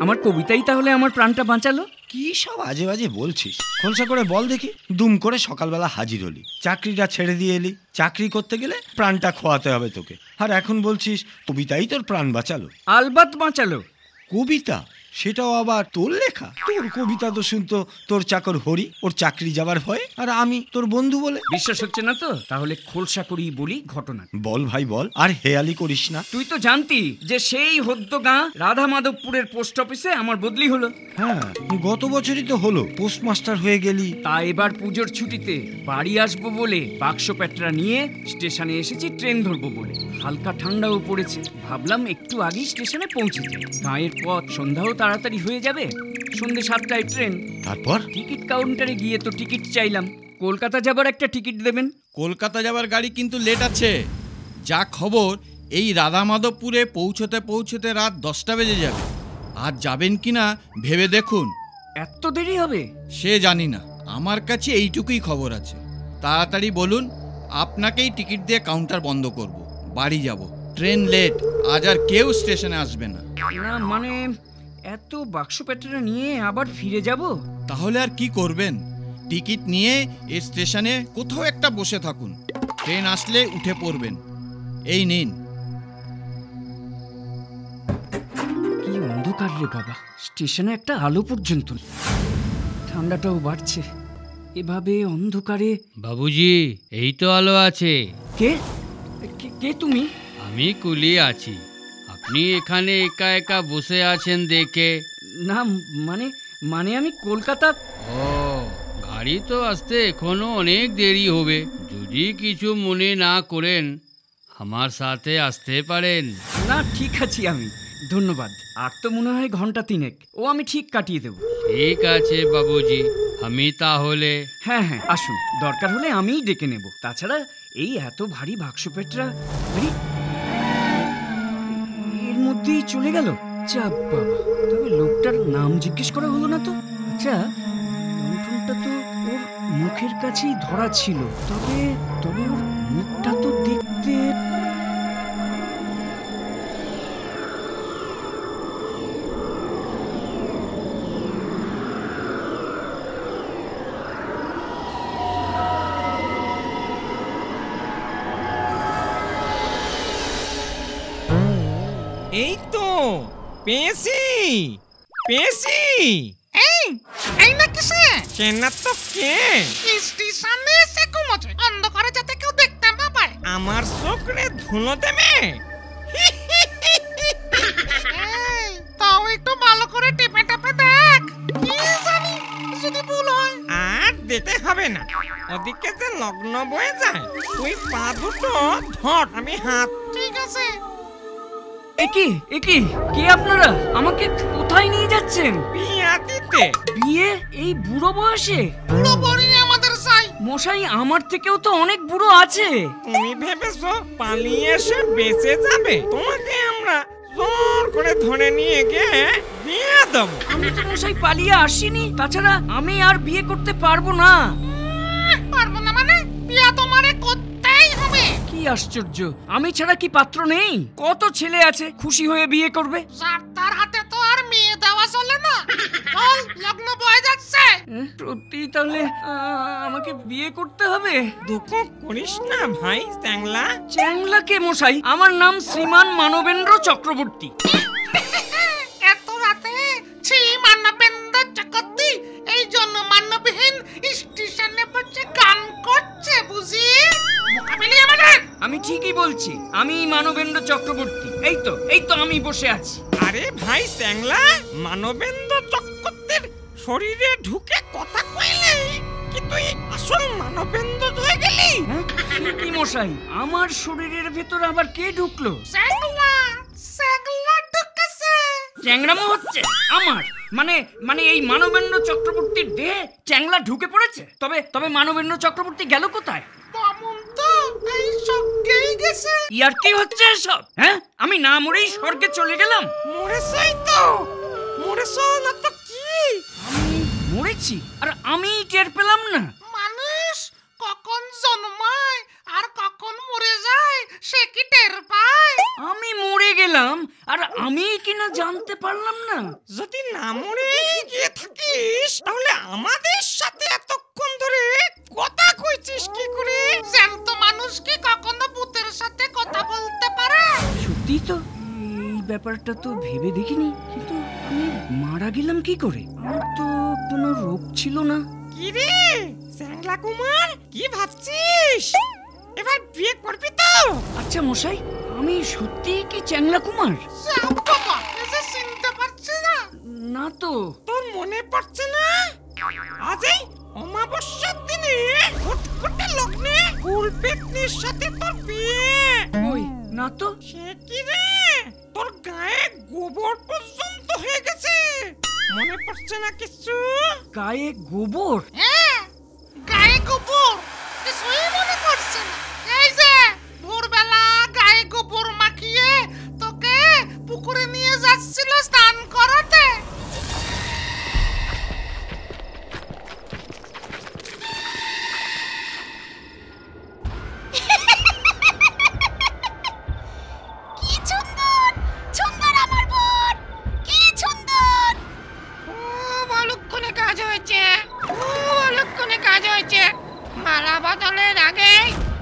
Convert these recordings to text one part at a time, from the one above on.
আমার কবিতাই তাহলে আমার প্রাণটা বাঁচালো? কি সব আজে বাজে বলছিস? খোলসা করে বল দেখি। দুম করে সকালবেলা হাজির হলি, চাকরিটা ছেড়ে দিয়ে এলি, চাকরি করতে গেলে প্রাণটা খোয়াতে হবে তোকে, আর এখন বলছিস কবিতাই তোর প্রাণ বাঁচালো। আলবাত বাঁচালো। কবিতা? সেটাও আবার তোর লেখা? তোর কবিতা তো শুনতো তোর চাকর হরি, ওর চাকরি যাবার ভয়ে, আর আমি তোর বন্ধু বলে। বিশ্বাস হচ্ছে না তো? তাহলে খোলসা করি বলি ঘটনা। বল ভাই বল, আর হেয়ালি করিস না। তুই তো জানতি যে সেই হদ্দ গাঁ রাধা মাধবপুরের পোস্ট অফিসে আমার বদলি হলো। হ্যাঁ, গত বছরই তো হলো, পোস্টমাস্টার হয়ে গেলি। তা এবার পুজোর ছুটিতে বাড়ি আসবো বলে বাক্স প্যাটরা নিয়ে স্টেশনে এসেছি ট্রেন ধরবো বলে। হালকা ঠান্ডাও পড়েছে, ভাবলাম একটু আগেই স্টেশনে পৌঁছে যাই। গাঁয়ের পথ, সন্ধ্যাও তাড়াতাড়ি হয়ে যাবে। সন্ধ্যে 7টায় ট্রেন। তারপর টিকিট কাউন্টারে গিয়ে তো টিকিট চাইলাম। কলকাতা যাবার একটা টিকিট দেবেন। কলকাতা যাবার গাড়ি কিন্তু লেট আছে। যা খবর, এই রাধা মাধবপুরে পৌঁছতে পৌঁছতে রাত 10টা বেজে যাবে। আর যাবেন কিনা ভেবে দেখুন। এত দেরি হবে? সে জানি না, আমার কাছে এইটুকুই খবর আছে। তাড়াতাড়ি বলুন, আপনাকেই টিকিট দিয়ে কাউন্টার বন্ধ করব। বাড়ি যাব, ট্রেন লেট, আজ আর কেউ স্টেশনে আসবে না। না মানে এত বাক্স প্যাটরা নিয়ে আবার ফিরে যাব? তাহলে আর কি করবেন? টিকিট নিয়ে এই স্টেশনে কোথাও একটা বসে থাকুন, ট্রেন আসলে উঠে পড়বেন। এই নিন। কি অন্ধকার রে বাবা, স্টেশনে একটা আলো পর্যন্ত। ঠান্ডাটাও বাড়ছে, এভাবে অন্ধকারে। বাবুজি, এই তো আলো আছে। কে কে তুমি? আমি কুলি আছি। আপনি এখানে একা একা বসে আছেন দেখে। না মানে মানে আমি কলকাতা। ও, গাড়ি তো আসতে এখনো অনেক দেরি হবে। যদি কিছু মনে না করেন, আমার সাথে আসতে পারেন। না ঠিক আছি আমি, ধন্যবাদ। আর তো মনে হয় ঘন্টা 3 ও আমি ঠিক কাটিয়ে দেব। ঠিক আছে বাবুজি, আমি তাহলে। হ্যাঁ হ্যাঁ আসুন, দরকার হলে আমিই ডেকে নেব। তাছাড়া এই এত ভারী বাক্স পেটরা এর মধ্যেই চলে গেল। চাপ বাবা, তবে লোকটার নাম জিজ্ঞেস করা হলো না তো। আচ্ছা, কণ্ঠটা তো ওর মুখের কাছেই ধরা ছিল, তবে তবে ওর মুখটা তো দেখতে। এই তো পেয়েছি পেয়েছি। এই না কিসে? চেনা তো কে? স্টেশনে এসে ঘুমোচ্ছে, অন্ধকারে যাতে কেউ দেখতে না পায়। আমার চোখে ধুলো দেবে? তাও একটু ভালো করে টেপে টেপে দেখ, কি জানি যদি ভুল হয়। আর দিতে হবে না, ওদিকে যে লগ্ন বয়ে যায়। তুই পা দুটো ধর, আমি হাত। ঠিক আছে। একি একি কে আপনারা? আমাকে কোথায় নিয়ে যাচ্ছেন? বিয়া দিতে। বিয়ে? এই বুড়ো বয়সে? পুরো বড়ি আমাদের চাই। মশাই, আমার থেকেও তো অনেক বুড়ো আছে। তুমি ভেবেছো পালিয়ে এসে বেঁচে যাবে? তোমাকে আমরা জোর করে ধরে নিয়ে গিয়ে বিয়ে দেবো। আমি তো মশাই পালিয়ে আসিনি। তাছাড়া আমি আর বিয়ে করতে পারবো না। পারবো না মানে? বিয়া তোমারে করতেই হবে। কি আশ্চর্য, আমি ছাড়া কি পাত্র নেই? কত ছেলে আছে খুশি হয়ে বিয়ে করবে। তার হাতে তো আর মেয়ে দেওয়া চলে না। বল, লগ্ন বয়ে যাচ্ছে। সত্যি তাহলে আমাকে বিয়ে করতে হবে? দুঃখ করিস না ভাই চ্যাংলা। চ্যাংলা কে মশাই? আমার নাম শ্রীমান মানবেন্দ্র চক্রবর্তী। এত রাতে মানবেন্দ্র চক্রবর্তী এই জন্য মান্যবিহীন স্টেশনে বসে গান করছে বুঝি? মোকাবিলা আমাদের। আমি ঠিকই বলছি, আমি মানবেন্দ্র চক্রবর্তী। এই তো আমি বসে আছি। আরে ভাই চ্যাংলা, মানবেন্দ্র চক্রবর্তীর শরীরে ঢুকে কথা কইলে কি তুই আসল মানবেন্দ্র হয়ে গেলি? কি মশাই, আমার শরীরের ভেতর আবার কে ঢুকলো? চ্যাংলা ঢুকেছে। চ্যাংরামো হচ্ছে আমার? মানে এই মানবেন্দ্র চক্রবর্তীর দেহে চ্যাংলা ঢুকে পড়েছে? তবে মানবেন্দ্র চক্রবর্তী গেল কোথায়? এই সবকেই গেছে। ইয়ার কি হচ্ছে সব? হ্যাঁ, আমি না মরেই স্বর্গে চলে গেলাম? মরেছই তো। মরেছ না তো কি? আমি মরেছি আর আমি টের পেলাম না। মানুষ কখন জন্মায় আর কখন মরে যায় সে কি টের পায়? আমি মরে গেলাম। গেলাম আর আমি কিনা জানতে পারলাম না। যদি না মরে গিয়ে থাকিস তাহলে আমাদের সাথে এতক্ষণ ধরে কথা কইছিস কি করে? জ্যান্ত মানুষ কি কখনো ভূতের সাথে কথা বলতে পারে? সত্যি তো, এই ব্যাপারটা তো ভেবে দেখিনি। কিন্তু আমি মারা গেলাম কি করে? আমার তো কোনো রোগ ছিল না। কি রে স্যাংলা কুমার, কি ভাবছিস? এবার বিয়ে করবি তো? আচ্ছা মশাই, আমি সত্যি কি চ্যাংলা কুমার? শ্যাম বাবা, এই যে চিনতে পারছি না। না তো। তোর মনে পড়ছে না? আজ এই অমাবস্যার দিনে ফুটফুটে লগ্নে ফুল পেতনির সাথে তোর বিয়ে। ওই না তো। সে কি রে, তোর গায়ে গোবর পর্যন্ত হয়ে গেছে। মনে পড়ছে না কিছু? গায়ে গোবর? হ্যাঁ, গায়ে গোবর, কিছুই মনে পড়ছে না। এই যে ভোরবেলা গায়ে গোবর মাখিয়ে তোকে পুকুরে নিয়ে যাচ্ছিল স্নান করাতে। কি সুন্দর সুন্দর আমার বোন, কি সুন্দর! অলক্ষণে কাজ হয়েছে, অলক্ষণে কাজ হয়েছে। মালা বদলের আগে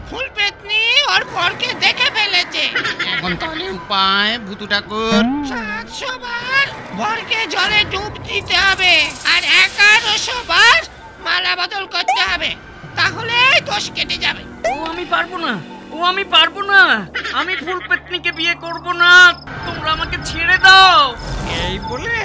ফুল পেতনি ওর বরকে দেখে ফেলেছে। এখন তাহলে উপায় ভূতু ঠাকুর? 700 বার বরকে জলে ডুব দিতে হবে আর 1100 বার মালা বদল করতে হবে, তাহলে দোষ কেটে যাবে। ও আমি পারবো না, ও আমি পারবো না। আমি ফুল পেতনিকে বিয়ে করব না। তোমরা আমাকে ছেড়ে দাও। এই বলে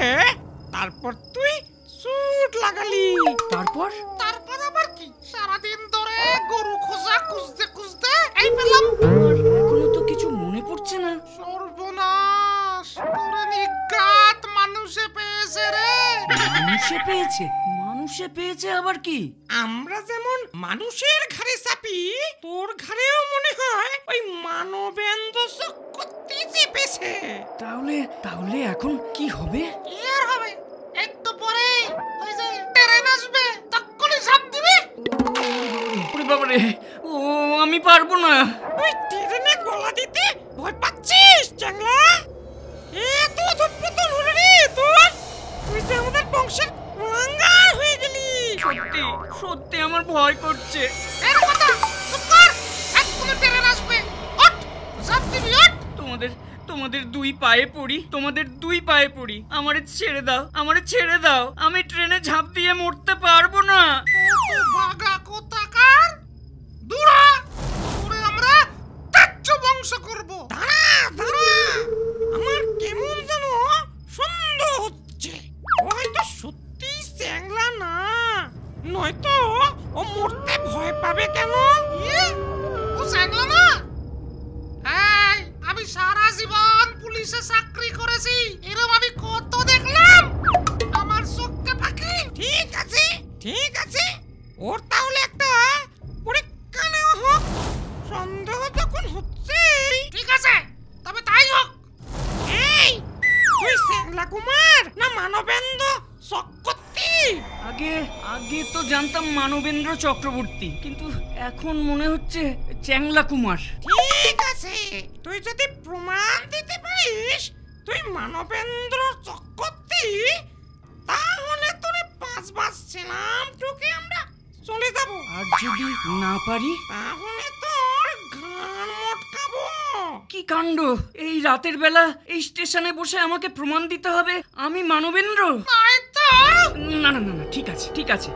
তারপর তুই সুট লাগালি। তারপর তারপর আবার কি, সারাদিন ধরে গরু খোঁজা খুঁজতে খুঁজতে এই পেলাম। আমার এখনো তো কিছু মনে পড়ছে না। সর্বনাশ, পুরো নিঘাত মানুষে পেয়েছে রে। মানুষে পেয়েছে? মানুষে পেয়েছে আবার কি? আমরা যেমন মানুষের ঘাড়ে চাপি, তোর ঘাড়েও মনে হয় ওই মানবেন্দ্র চক্রবর্তী চেপেছে। তাহলে তাহলে এখন কি হবে? কি আর হবে, একটু পরে ওই যে ট্রেন আসবে, তক্ষুনি ঝাঁপ দিবি। ওরে বাবা রে, ও আমি পারবো না। তুই ট্রেনে গলা দিতে ভয় পাচ্ছিস চ্যাংলা? এত উৎপত্তন হলো রে তোর, তুই যে আমাদের বংশের কুলাঙ্গার হয়ে গেলি। সত্যি সত্যি আমার ভয় করছে। এর কথা চুপ কর, এক্ষুনি ট্রেন আসবে। ওঠ, ঝাঁপ দিবি, ওঠ। তোমাদের তোমাদের দুই পায়ে পড়ি, তোমাদের দুই পায়ে পড়ি। আমারে ছেড়ে দাও, আমারে ছেড়ে দাও। আমি ট্রেনে ঝাঁপ দিয়ে মরতে পারবো না। ও বাগা কোথাকার, দূর হ। তোরে আমরা ত্যায্য বংশ করব। দাঁড়া দাঁড়া, আমার কেমন যেন সন্দেহ হচ্ছে। ও হয়তো সত্যি চ্যাংলা না, নয়তো ও মরতে ভয় পাবে কেন? ইয়ে, ও চ্যাংলা না? এই, আমি সারা জীবন পুলিশে চাকরি করেছি, এরম আমি কত দেখলাম, আমার চোখকে ফাঁকি। ঠিক আছে ঠিক আছে, ওর তাহলে একটা পরীক্ষা নেওয়া হোক। সন্দেহ যখন হচ্ছে, ঠিক আছে, তবে তাই হোক। এই তুই চ্যাংলা কুমার না মানবেন্দ্র চক্রবর্তী? আগে আগে তো জানতাম মানবেন্দ্র চক্রবর্তী, কিন্তু এখন মনে হচ্ছে চ্যাংলা কুমার। ঠিক আছে, তুই যদি প্রমাণ দিতে পারিস তুই মানবেন্দ্র চক্রবর্তী, তাহলে তোরে 5 বাজছিলাম তোকে আমরা চলে যাব। আর যদি না পারি? তাহলে তোর ঘাড় মটকাবো। কি কাণ্ড! এই রাতের বেলা এই স্টেশনে বসে আমাকে প্রমাণ দিতে হবে আমি মানবেন্দ্র? তাই তো। না না না না, ঠিক আছে ঠিক আছে।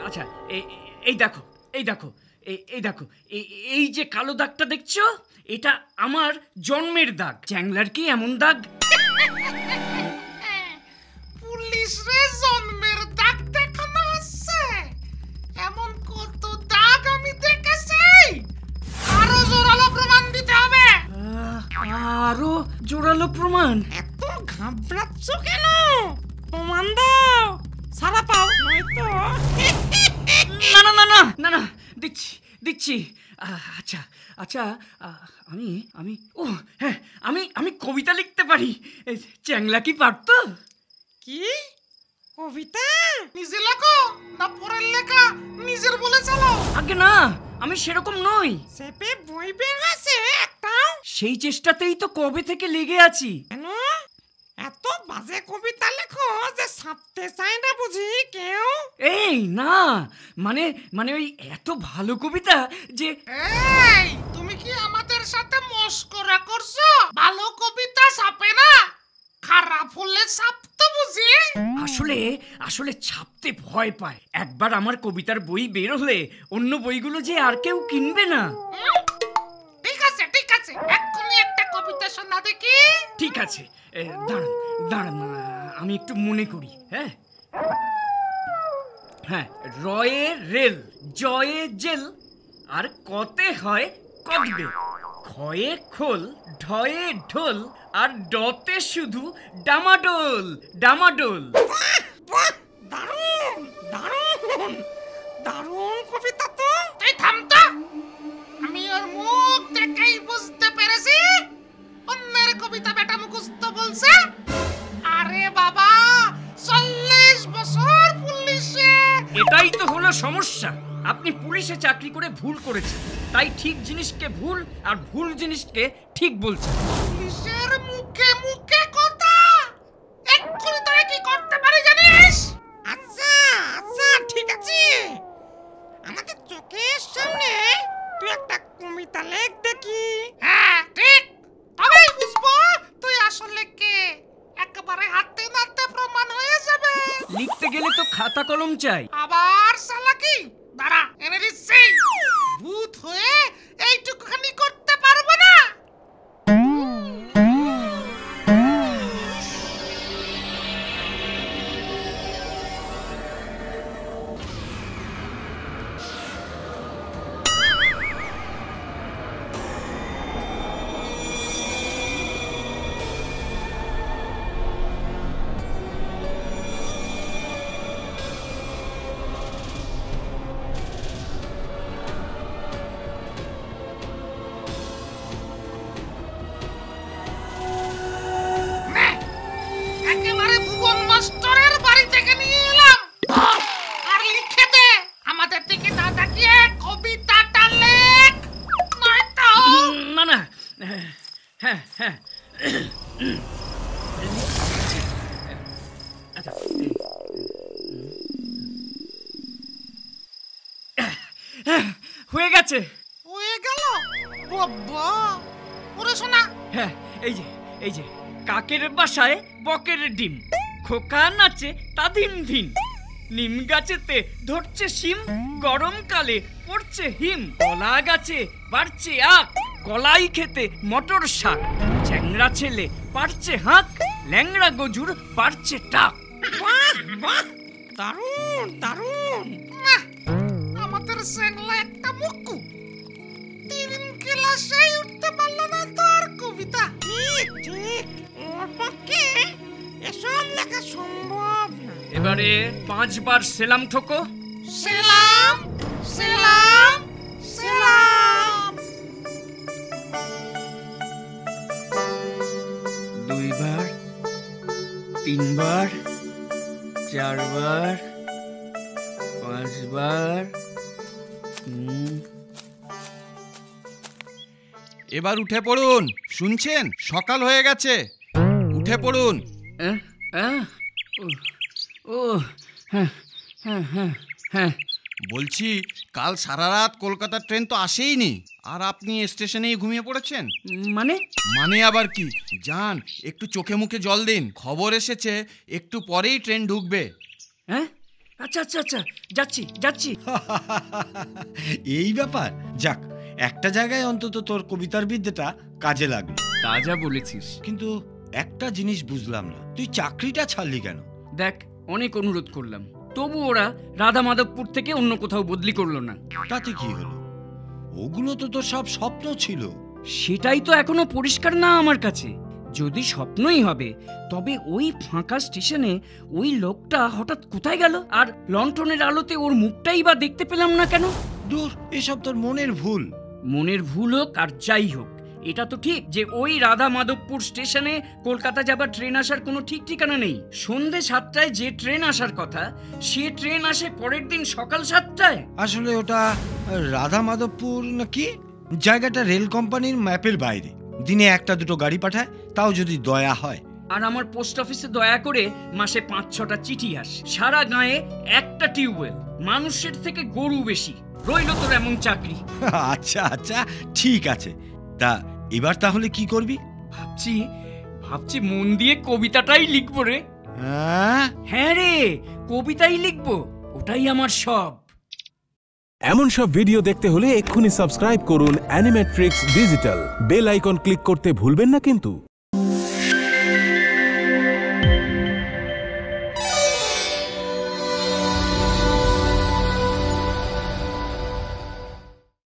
আচ্ছা, এই দেখো, এই দেখো, এই দেখো, এই যে কালো দাগটা দেখছো, এটা আমার জন্মের দাগ। চ্যাংলার কি এমন দাগ? পুলিশ রে জন্মের দাগ দেখানো হচ্ছে? এমন কত দাগ আমি দেখেছি। আরো জোরালো প্রমাণ দিতে হবে। আরো জোরালো প্রমাণ? এত ঘাবড়াচ্ছ কেন? প্রমাণ দাও, সারা পাও, নয়তো না না না না না না, দিচ্ছি দিচ্ছি। আচ্ছা আচ্ছা, আমি আমি ও হ্যাঁ, আমি কবিতা লিখতে পারি। চ্যাংলা কি পারতো? কি কবিতা নিজে লেখো না পরের লেখা নিজের বলে চালাও? আগে না, আমি সেরকম নই। চেপে বই বের হয়েছে একটাও? সেই চেষ্টাতেই তো কবে থেকে লেগে আছি। কেন এত বাজে কবিতা লেখো যে ছাপতে চায় না বুঝি কেউ? এই না, মানে মানে ওই এত ভালো কবিতা যে এই তুমি কি আমাদের সাথে মস্করা করছো? ভালো কবিতা ছাপে না, খারাপ হলে ছাপতো বুঝি? আসলে আসলে ছাপতে ভয় পায়। একবার আমার কবিতার বই বের হলে অন্য বইগুলো যে আর কেউ কিনবে না। ঠিক আছে ঠিক আছে, এক্ষুনি একটা কবিতা শোনা দেখি। ঠিক আছে, দাঁড়ান দাঁড়ান, আমি একটু মনে করি। হ্যাঁ হ্যাঁ, রয়ে রেল, জয়ে জেল, আর কতে হয় কদবে, খয়ে খোল, ঢয়ে ঢোল, আর ডতে শুধু ডামাডোল ডামাডোল। বাহ, দারুণ দারুণ দারুণ কবিতা তো। তুই থাম তো, আমি ওর মুখ দেখেই বুঝতে পেরেছি অন্যের কবিতা বেটা মুখস্থ বলছে। আরে বাবা, 40 বছর পুলিশে। এটাই তো হলো সমস্যা। আপনি পুলিশে চাকরি করে ভুল করেছেন, তাই ঠিক জিনিসকে ভুল আর ভুল জিনিসকে ঠিক বলছেন। পুলিশের মুখে মুখে কথা। এক্ষুনি তোরা কি করতে পারি জানিস? আচ্ছা আচ্ছা ঠিক আছে, আমাদের চোখের সামনে তুই একটা কবিতা লেখ দেখি। হ্যাঁ ঠিক, তবেই বুঝবো তুই আসলে কে। একেবারে হাতে নাতে প্রমাণ হয়ে যাবে। লিখতে গেলে তো খাতা কলম চাই। আবার চালাকি, দাঁড়া এনে দিচ্ছি। ভূত হয়ে এইটুকুখানি করতে পারবো না। একেবারে ভুবন মাস্টারের বাড়ি থেকে নিয়ে এলাম। আর লিখে দে, আমাদের দিকে না তাকিয়ে কবিতাটা লেখ, নয়তো না না, হ্যাঁ হ্যাঁ, আচ্ছা, হয়ে গেছে। হয়ে গেল। বাবা, ওরে শোনা। হ্যাঁ, এই যে কাকের বাসায় বকের ডিম, খোকা নাচে তা ধিন ধিন, নিম গাছেতে ধরছে শিম, গরমকালে পড়ছে হিম, কলা গাছে বাড়ছে আখ, কলাই খেতে মটর শাক, চ্যাংড়া ছেলে পারছে হাঁক, ল্যাংড়া গজুর পারছে টাক। বাহ বাহ, দারুণ দারুণ। না, আমাদের স্যাংলা একটা মুক্কু 3 ক্লাসেই উঠতে পারলো না তো আর কবিতা। ঠিক ঠিক, ওর পক্ষে এসব লেখা সম্ভব না। এবারে 5 বার সেলাম ঠোকো। সেলাম সেলাম সেলাম। 2 বার, 3 বার, 4 বার, 5 বার। এবার উঠে পড়ুন, শুনছেন? সকাল হয়ে গেছে, উঠে পড়ুন। ও হ্যাঁ হ্যাঁ হ্যাঁ হ্যাঁ, বলছি কাল সারা রাত কলকাতার ট্রেন তো আসেইনি, আর আপনি স্টেশনেই ঘুমিয়ে পড়েছেন। মানে মানে আবার কি? যান, একটু চোখে মুখে জল দিন, খবর এসেছে একটু পরেই ট্রেন ঢুকবে। হ্যাঁ, আচ্ছা আচ্ছা আচ্ছা, যাচ্ছি যাচ্ছি। এই ব্যাপার। যাক, একটা জায়গায় অন্তত তোর কবিতার বিদ্যাটা কাজে লাগলো। তা যা বলেছিস। কিন্তু একটা জিনিস বুঝলাম না, তুই চাকরিটা ছাড়লি কেন? দেখ, অনেক অনুরোধ করলাম, তবু ওরা রাধা মাধবপুর থেকে অন্য কোথাও বদলি করলো না। তাতে কি হলো? ওগুলো তো তোর সব স্বপ্ন ছিল। সেটাই তো এখনো পরিষ্কার না আমার কাছে। যদি স্বপ্নই হবে, তবে ওই ফাঁকা স্টেশনে ওই লোকটা হঠাৎ কোথায় গেল? আর লণ্ঠনের আলোতে ওর মুখটাই বা দেখতে পেলাম না কেন? দূর, এসব তোর মনের ভুল। মনের ভুল হোক আর যাই হোক, এটা তো ঠিক যে ওই রাধা মাধবপুর স্টেশনে কলকাতা যাবার ট্রেন আসার কোনো ঠিক ঠিকানা নেই। সন্ধে 7টায় যে ট্রেন আসার কথা সে ট্রেন আসে পরের দিন সকাল 7টায়। আসলে ওটা রাধা মাধবপুর নাকি জায়গাটা রেল কোম্পানির ম্যাপের বাইরে। দিনে 1-2 গাড়ি পাঠায়, তাও যদি দয়া হয়। আর আমার পোস্ট অফিসে দয়া করে মাসে 5-6টা চিঠি আসে। সারা গায়ে একটা টিউবওয়েল, মানুষের থেকে গরু বেশি। রইল তোর এমন চাকরি। আচ্ছা আচ্ছা ঠিক আছে, তা এবার তাহলে কি করবি? ভাবছি মন দিয়ে কবিতাটাই লিখবো রে। হ্যাঁ রে, কবিতাই লিখবো, ওটাই আমার সব। এমন সব ভিডিও দেখতে হলে এক্ষুনি সাবস্ক্রাইব করুন Animetrics digital. Bell icon click করতে ভুলবেন না কিন্তু।